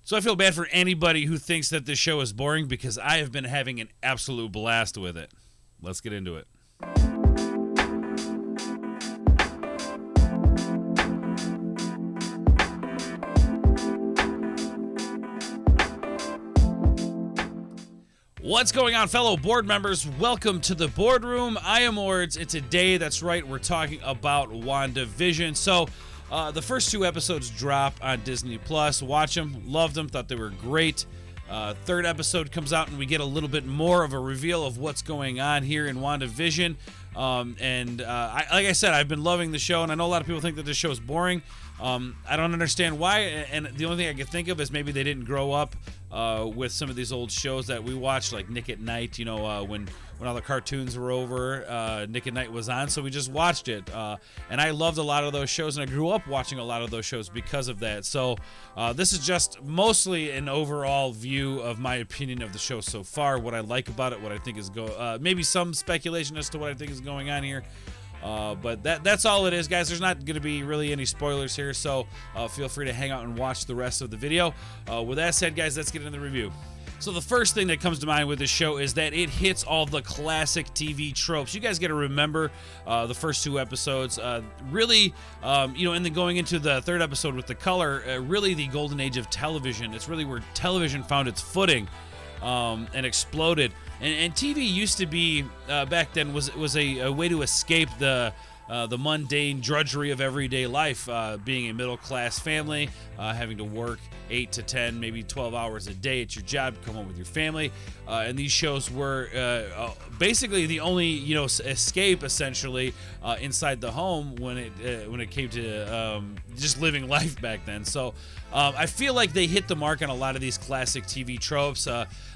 So I feel bad for anybody who thinks that this show is boring because I have been having an absolute blast with it. Let's get into it. What's going on, fellow board members? Welcome to the boardroom. I am Ords, and today, that's right, we're talking about Wandavision. So, the first two episodes drop on Disney Plus. Watch them, loved them, thought they were great. Third episode comes out, and we get a little bit more of a reveal of what's going on here in Wandavision. Like I said, I've been loving the show, and I know a lot of people think that this show is boring. I don't understand why, and the only thing I can think of is maybe they didn't grow up with some of these old shows that we watched, like Nick at Night, when all the cartoons were over, Nick at Night was on, so we just watched it. And I loved a lot of those shows, and I grew up watching a lot of those shows because of that. So this is just mostly an overall view of my opinion of the show so far, what I like about it, what I think is maybe some speculation as to what I think is going on here. But that's all it is, guys. There's not going to be really any spoilers here, so feel free to hang out and watch the rest of the video. With that said, guys, let's get into the review. So the first thing that comes to mind with this show is that it hits all the classic TV tropes. You guys got to remember the first two episodes. Really, and then going into the third episode with the color, really the golden age of television. It's really where television found its footing and exploded. And TV used to be back then was a way to escape the mundane drudgery of everyday life, being a middle-class family, having to work 8 to 10, maybe 12 hours a day at your job, come home with your family, and these shows were basically the only escape essentially inside the home when it came to just living life back then. So I feel like they hit the mark on a lot of these classic TV tropes.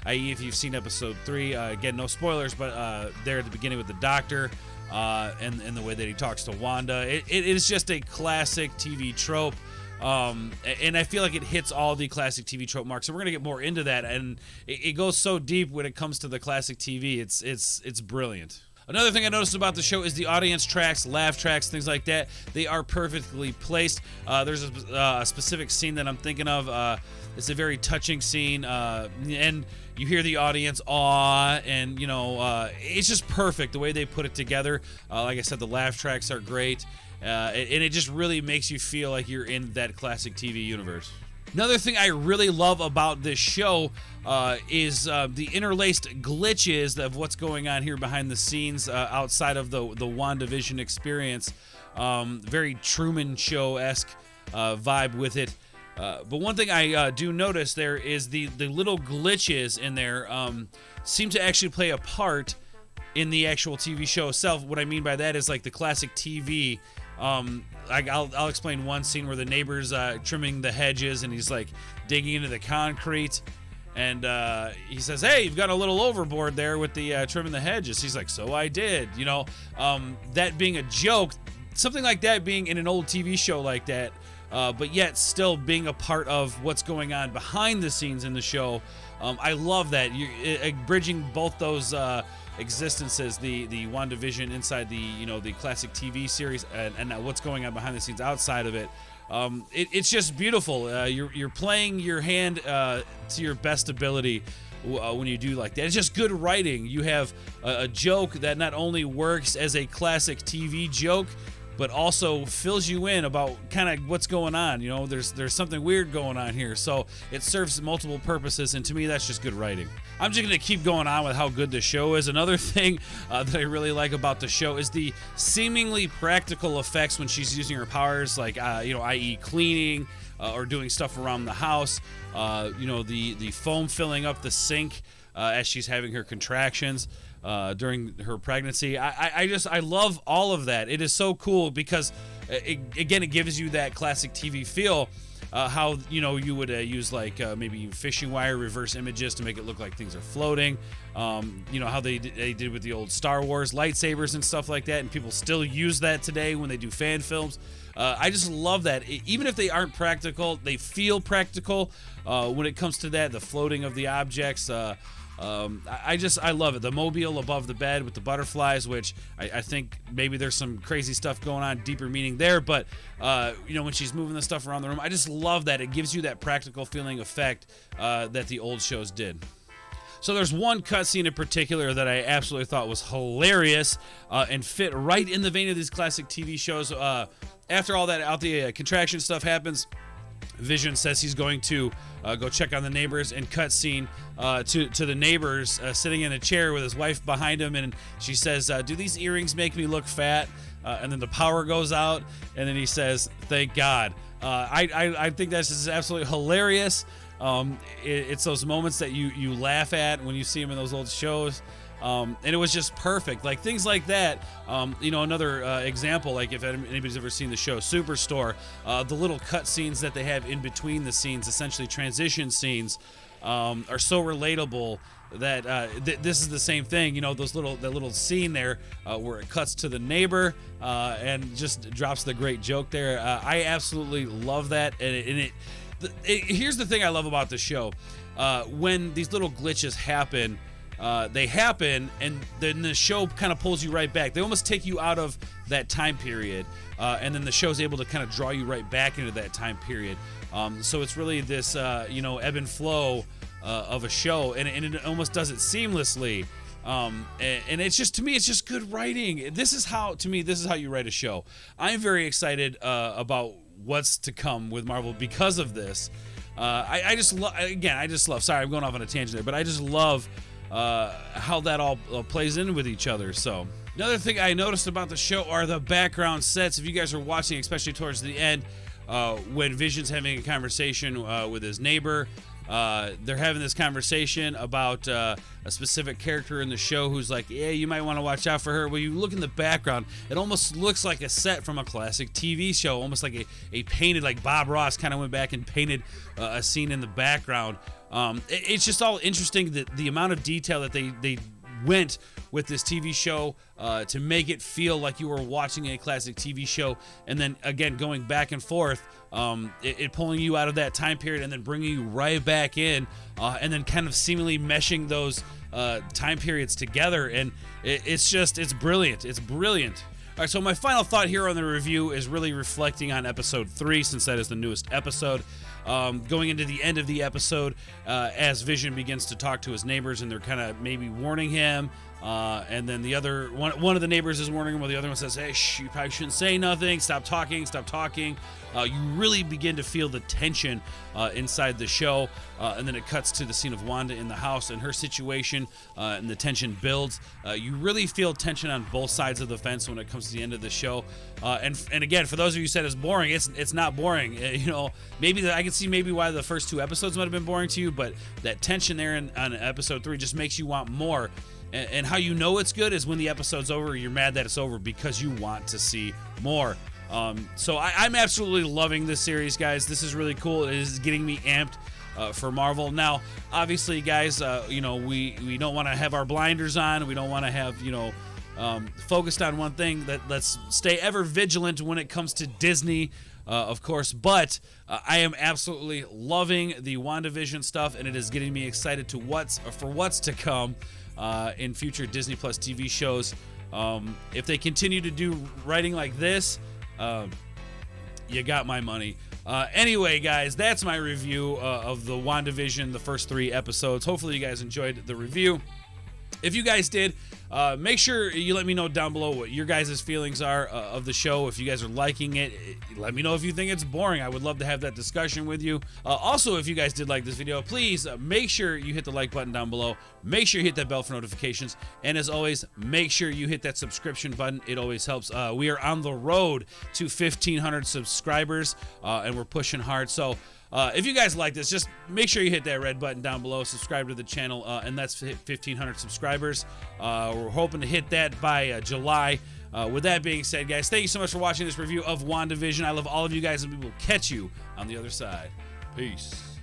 I.e., if you've seen episode 3, again, no spoilers, but there at the beginning with the doctor. And the way that he talks to Wanda. It is just a classic TV trope. And I feel like it hits all the classic TV trope marks. So we're going to get more into that. And it goes so deep when it comes to the classic TV. It's brilliant. Another thing I noticed about the show is the audience tracks, laugh tracks, things like that. They are perfectly placed. There's a specific scene that I'm thinking of. It's a very touching scene, and you hear the audience awe, and it's just perfect the way they put it together. Like I said, the laugh tracks are great, and it just really makes you feel like you're in that classic TV universe. Another thing I really love about this show is the interlaced glitches of what's going on here behind the scenes outside of the WandaVision experience. Very Truman Show-esque vibe with it. But one thing I do notice there is the little glitches in there seem to actually play a part in the actual TV show itself. What I mean by that is like the classic TV. I'll explain one scene where the neighbor's trimming the hedges and he's like digging into the concrete, and he says, "Hey, you've got a little overboard there with the trimming the hedges." He's like, "So I did." That being a joke, something like that being in an old TV show like that. But yet still being a part of what's going on behind the scenes in the show. I love that. You're bridging both those existences, the WandaVision inside the classic TV series, and what's going on behind the scenes outside of it. It's just beautiful. You're playing your hand to your best ability when you do like that. It's just good writing. You have a joke that not only works as a classic TV joke, but also fills you in about kind of what's going on. There's something weird going on here. So it serves multiple purposes, and to me, that's just good writing. I'm just going to keep going on with how good the show is. Another thing that I really like about the show is the seemingly practical effects when she's using her powers, like, i.e. cleaning or doing stuff around the house. The foam filling up the sink as she's having her contractions. During her pregnancy. I love all of that. It is so cool because it gives you that classic TV feel. How you would use like maybe fishing wire reverse images to make it look like things are floating. How they did with the old Star Wars lightsabers and stuff like that, and people still use that today when they do fan films. I just love that. Even if they aren't practical, they feel practical when it comes to that, the floating of the objects. I love it. The mobile above the bed with the butterflies, which I think maybe there's some crazy stuff going on, deeper meaning there. But, when she's moving the stuff around the room, I just love that. It gives you that practical feeling effect that the old shows did. So there's one cutscene in particular that I absolutely thought was hilarious and fit right in the vein of these classic TV shows. After all that, the contraction stuff happens, Vision says he's going to go check on the neighbors, and cutscene to the neighbors sitting in a chair with his wife behind him, and she says, do these earrings make me look fat? And then the power goes out, and then he says, thank God. I think that's just absolutely hilarious. It's those moments that you laugh at when you see him in those old shows. And it was just perfect. Like things like that. Another example, like if anybody's ever seen the show Superstore, the little cut scenes that they have in between the scenes, essentially transition scenes, are so relatable that this is the same thing. That little scene there where it cuts to the neighbor and just drops the great joke there. I absolutely love that. Here's the thing I love about the show. When these little glitches happen, they happen, and then the show kind of pulls you right back. They almost take you out of that time period, and then the show's able to kind of draw you right back into that time period. So it's really this, ebb and flow of a show, and it almost does it seamlessly. And it's just, to me, it's just good writing. This is how you write a show. I'm very excited about what's to come with Marvel because of this. I just love. Sorry, I'm going off on a tangent there, but I just love how that all plays in with each other. So another thing I noticed about the show are the background sets. If you guys are watching, especially towards the end, when Vision's having a conversation with his neighbor, they're having this conversation about a specific character in the show who's like, yeah, you might want to watch out for her. Well, you look in the background, it almost looks like a set from a classic TV show, almost like a painted, like Bob Ross kind of went back and painted a scene in the background. It's just all interesting, that the amount of detail that they went with this TV show to make it feel like you were watching a classic TV show, and then again going back and forth, it pulling you out of that time period and then bringing you right back in, and then kind of seemingly meshing those time periods together, and it's brilliant. It's brilliant. All right, so my final thought here on the review is really reflecting on episode 3, since that is the newest episode. Going into the end of the episode, as Vision begins to talk to his neighbors, and they're kind of maybe warning him, and then the other one of the neighbors is warning him, while the other one says, hey, you probably shouldn't say nothing, stop talking. You really begin to feel the tension inside the show, and then it cuts to the scene of Wanda in the house and her situation, and the tension builds. You really feel tension on both sides of the fence when it comes to the end of the show, and again, for those of you who said it's boring, it's not boring. Maybe I can see why the first 2 episodes might have been boring to you, but that tension there on episode 3 just makes you want more. And how you know it's good is when the episode's over, you're mad that it's over because you want to see more. So I'm absolutely loving this series, guys. This is really cool. It is getting me amped for Marvel. Now, obviously, guys, we don't want to have our blinders on. We don't want to have, focused on one thing. Let's stay ever vigilant when it comes to Disney, of course. But I am absolutely loving the WandaVision stuff, and it is getting me excited for what's to come in future Disney Plus TV shows. If they continue to do writing like this, you got my money. Anyway, guys, that's my review of the WandaVision, the first 3 episodes. Hopefully you guys enjoyed the review. If you guys did, make sure you let me know down below what your guys' feelings are of the show. If you guys are liking it, let me know if you think it's boring. I would love to have that discussion with you. Also, if you guys did like this video, please make sure you hit the like button down below. Make sure you hit that bell for notifications. And as always, make sure you hit that subscription button. It always helps. We are on the road to 1,500 subscribers, and we're pushing hard. So if you guys like this, just make sure you hit that red button down below, subscribe to the channel, and that's 1,500 subscribers. We're hoping to hit that by July. With that being said, guys, thank you so much for watching this review of WandaVision. I love all of you guys, and we will catch you on the other side. Peace.